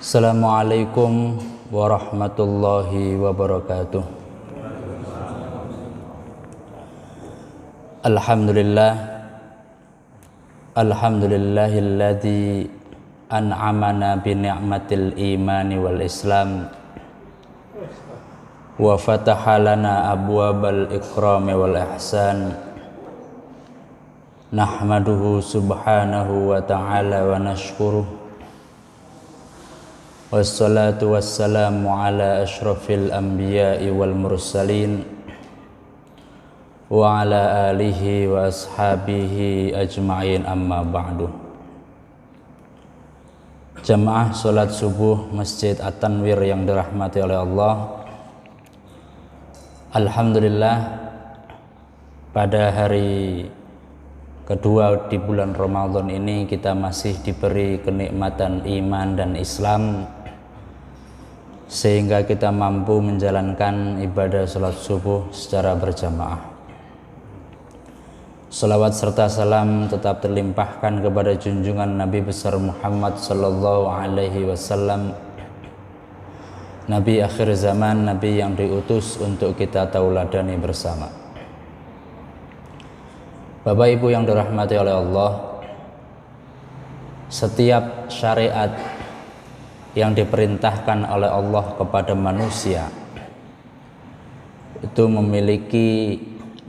Assalamualaikum warahmatullahi wabarakatuh. Alhamdulillahilladzi an'amana bi ni'matil imani wal islam wa fataha lana abwabal ikrami wal ihsan. Nahmaduhu subhanahu wa ta'ala wa nashkuruh. Wassalatu wassalamu ala ashrafil anbiya'i wal mursalin wa ala alihi wa ashabihi ajma'in, amma ba'du. Jamaah salat subuh Masjid At-Tanwir yang dirahmati oleh Allah, alhamdulillah pada hari kedua di bulan Ramadan ini kita masih diberi kenikmatan iman dan Islam sehingga kita mampu menjalankan ibadah salat subuh secara berjamaah. Salawat serta salam tetap terlimpahkan kepada junjungan Nabi besar Muhammad sallallahu alaihi wasallam, Nabi akhir zaman, Nabi yang diutus untuk kita tauladani bersama. Bapak Ibu yang dirahmati oleh Allah, setiap syariat yang diperintahkan oleh Allah kepada manusia itu memiliki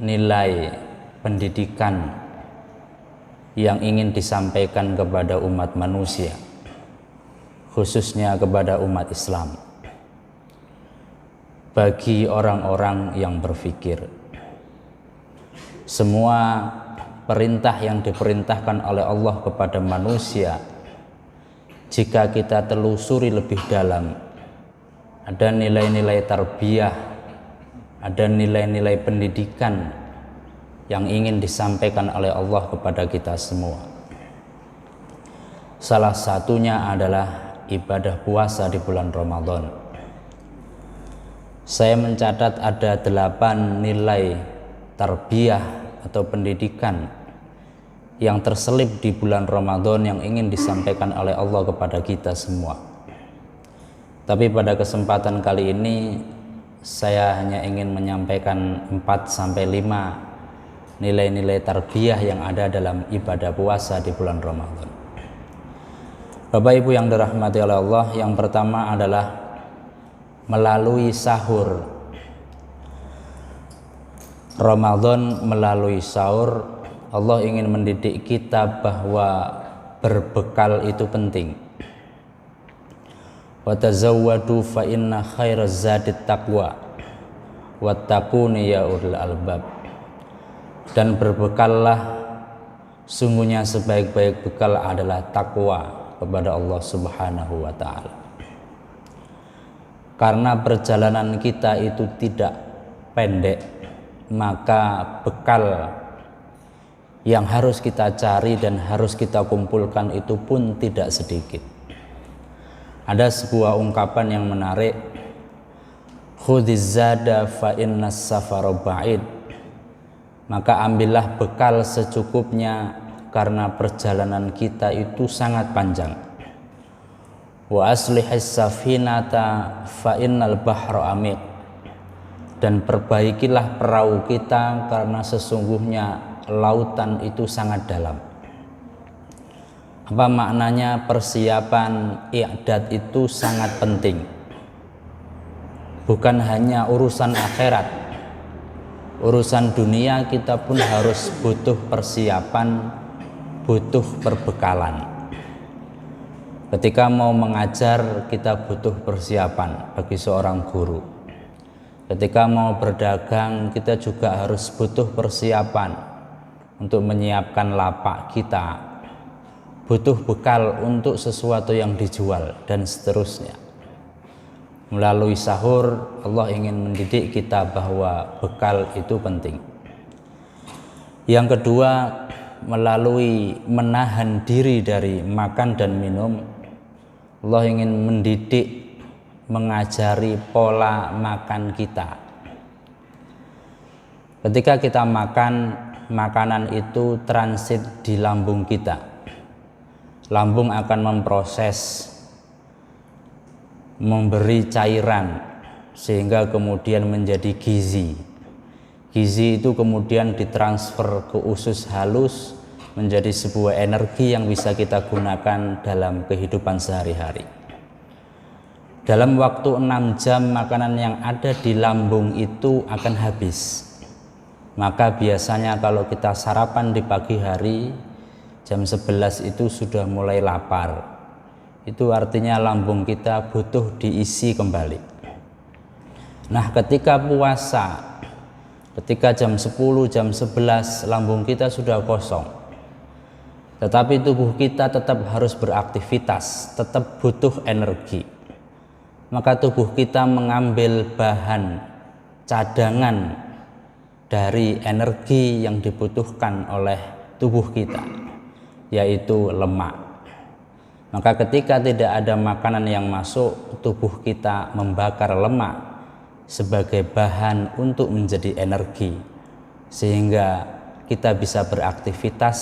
nilai pendidikan yang ingin disampaikan kepada umat manusia, khususnya kepada umat Islam, bagi orang-orang yang berpikir. Semua perintah yang diperintahkan oleh Allah kepada manusia, jika kita telusuri lebih dalam, ada nilai-nilai tarbiyah, ada nilai-nilai pendidikan yang ingin disampaikan oleh Allah kepada kita semua. Salah satunya adalah ibadah puasa di bulan Ramadan. Saya mencatat ada 8 nilai tarbiyah atau pendidikan yang terselip di bulan Ramadan yang ingin disampaikan oleh Allah kepada kita semua. Tapi pada kesempatan kali ini saya hanya ingin menyampaikan 4-5 nilai-nilai tarbiyah yang ada dalam ibadah puasa di bulan Ramadan. Bapak Ibu yang dirahmati oleh Allah, yang pertama adalah melalui sahur. Ramadan melalui sahur, Allah ingin mendidik kita bahwa berbekal itu penting. Wa tazawwadu fa inna khairaz zadit taqwa wattaquni ya ulil albab. Dan berbekallah, sungguhnya sebaik-baik bekal adalah takwa kepada Allah Subhanahu wa taala. Karena perjalanan kita itu tidak pendek, maka bekal yang harus kita cari dan harus kita kumpulkan itu pun tidak sedikit. Ada sebuah ungkapan yang menarik, khudiz zada fa innas safara ba'id. Maka ambillah bekal secukupnya karena perjalanan kita itu sangat panjang. Wa aslihis safinata fa innal bahra amiq. Dan perbaikilah perahu kita karena sesungguhnya lautan itu sangat dalam. Apa maknanya? Persiapan i'dad itu sangat penting. Bukan hanya urusan akhirat, urusan dunia kita pun harus butuh persiapan, butuh perbekalan. Ketika mau mengajar kita butuh persiapan bagi seorang guru. Ketika mau berdagang kita juga harus butuh persiapan untuk menyiapkan lapak kita, butuh bekal untuk sesuatu yang dijual, dan seterusnya. Melalui sahur, Allah ingin mendidik kita bahwa bekal itu penting. Yang kedua, melalui menahan diri dari makan dan minum, Allah ingin mendidik, mengajari pola makan kita. Ketika kita makan, makanan itu transit di lambung kita. Lambung akan memproses memberi cairan sehingga kemudian menjadi gizi. Gizi itu kemudian ditransfer ke usus halus menjadi sebuah energi yang bisa kita gunakan dalam kehidupan sehari-hari. Dalam waktu 6 jam makanan yang ada di lambung itu akan habis. Maka biasanya kalau kita sarapan di pagi hari jam 11 itu sudah mulai lapar. Itu artinya lambung kita butuh diisi kembali. Nah, ketika puasa, ketika jam 10, jam 11 lambung kita sudah kosong, tetapi tubuh kita tetap harus beraktivitas, tetap butuh energi. Maka tubuh kita mengambil bahan cadangan dari energi yang dibutuhkan oleh tubuh kita, yaitu lemak. Maka ketika tidak ada makanan yang masuk, tubuh kita membakar lemak sebagai bahan untuk menjadi energi, sehingga kita bisa beraktivitas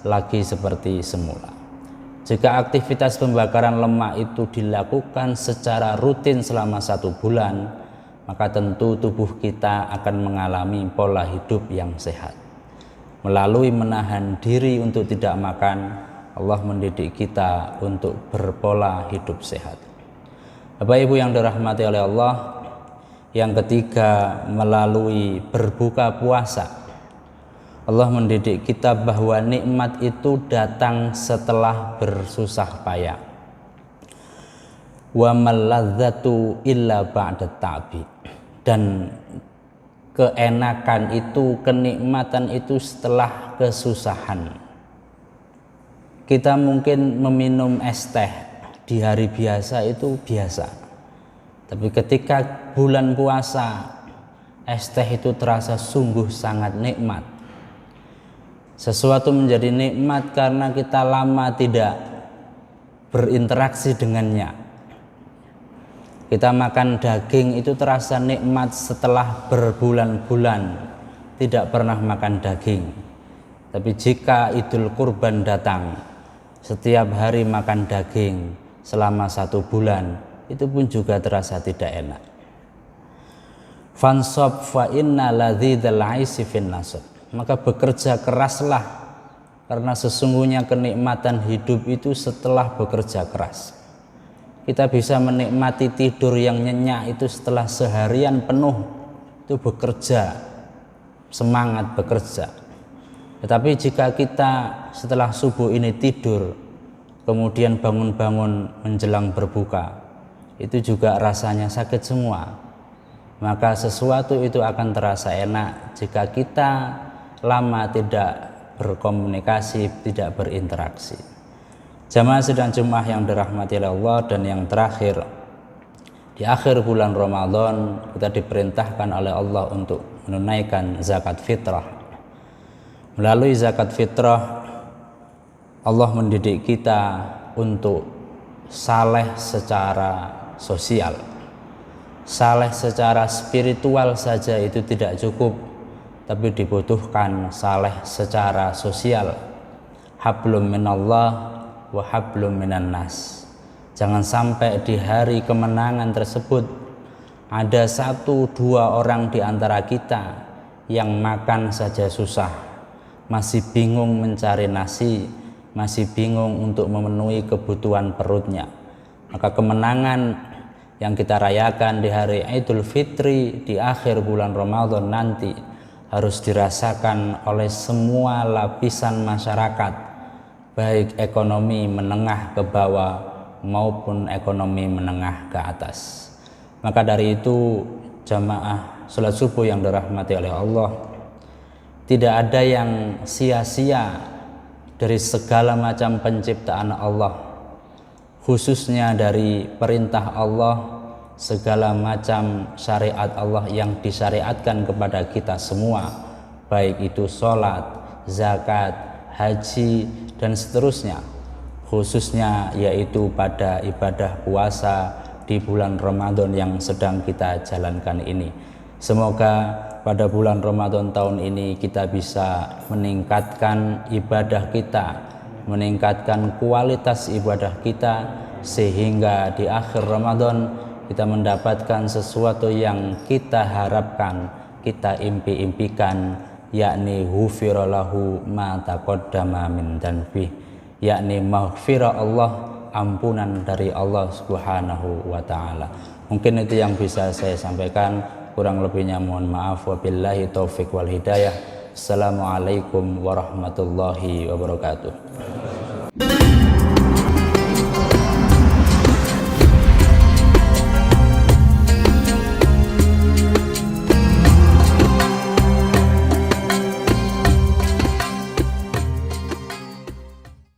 lagi seperti semula. Jika aktivitas pembakaran lemak itu dilakukan secara rutin selama 1 bulan, maka tentu tubuh kita akan mengalami pola hidup yang sehat. Melalui menahan diri untuk tidak makan, Allah mendidik kita untuk berpola hidup sehat. Bapak Ibu yang dirahmati oleh Allah, yang ketiga melalui berbuka puasa, Allah mendidik kita bahwa nikmat itu datang setelah bersusah payah. Wa mal-ladzatu illa ba'da ta'bi. Dan keenakan itu, kenikmatan itu setelah kesusahan. Kita mungkin meminum es teh di hari biasa itu biasa. Tapi ketika bulan puasa, es teh itu terasa sungguh sangat nikmat. Sesuatu menjadi nikmat karena kita lama tidak berinteraksi dengannya. Kita makan daging itu terasa nikmat setelah berbulan-bulan tidak pernah makan daging. Tapi jika Idul Kurban datang, setiap hari makan daging selama 1 bulan, itu pun juga terasa tidak enak. Fansab fa inna ladzidal aisi fin nasab. Maka bekerja keraslah, karena sesungguhnya kenikmatan hidup itu setelah bekerja keras. Kita bisa menikmati tidur yang nyenyak itu setelah seharian penuh itu bekerja, semangat bekerja. Tetapi jika kita setelah subuh ini tidur, kemudian bangun-bangun menjelang berbuka, itu juga rasanya sakit semua. Maka sesuatu itu akan terasa enak jika kita lama tidak berkomunikasi, tidak berinteraksi. Jamaah sidang Jumat yang dirahmati Allah, dan yang terakhir, di akhir bulan Ramadan kita diperintahkan oleh Allah untuk menunaikan zakat fitrah. Melalui zakat fitrah, Allah mendidik kita untuk saleh secara sosial. Saleh secara spiritual saja itu tidak cukup, tapi dibutuhkan saleh secara sosial. Hablum minallah wa hablum minan nas. Jangan sampai di hari kemenangan tersebut ada 1-2 orang di antara kita yang makan saja susah, masih bingung mencari nasi, masih bingung untuk memenuhi kebutuhan perutnya. Maka kemenangan yang kita rayakan di hari Idul Fitri di akhir bulan Ramadan nanti harus dirasakan oleh semua lapisan masyarakat, baik ekonomi menengah ke bawah maupun ekonomi menengah ke atas. Maka dari itu, jamaah salat subuh yang dirahmati oleh Allah, tidak ada yang sia-sia dari segala macam penciptaan Allah, khususnya dari perintah Allah, segala macam syariat Allah yang disyariatkan kepada kita semua, baik itu sholat, zakat, haji, dan seterusnya, khususnya yaitu pada ibadah puasa di bulan Ramadan yang sedang kita jalankan ini. Semoga pada bulan Ramadan tahun ini kita bisa meningkatkan ibadah kita meningkatkan kualitas ibadah kita, sehingga di akhir Ramadan kita mendapatkan sesuatu yang kita harapkan, kita impi-impikan, yakni ghufira lahu ma taqaddama min dhanbi, yakni maghfirah Allah, ampunan dari Allah Subhanahu wa taala. Mungkin itu yang bisa saya sampaikan, kurang lebihnya mohon maaf. Wabillahi taufik wal hidayah. Assalamualaikum warahmatullahi wabarakatuh.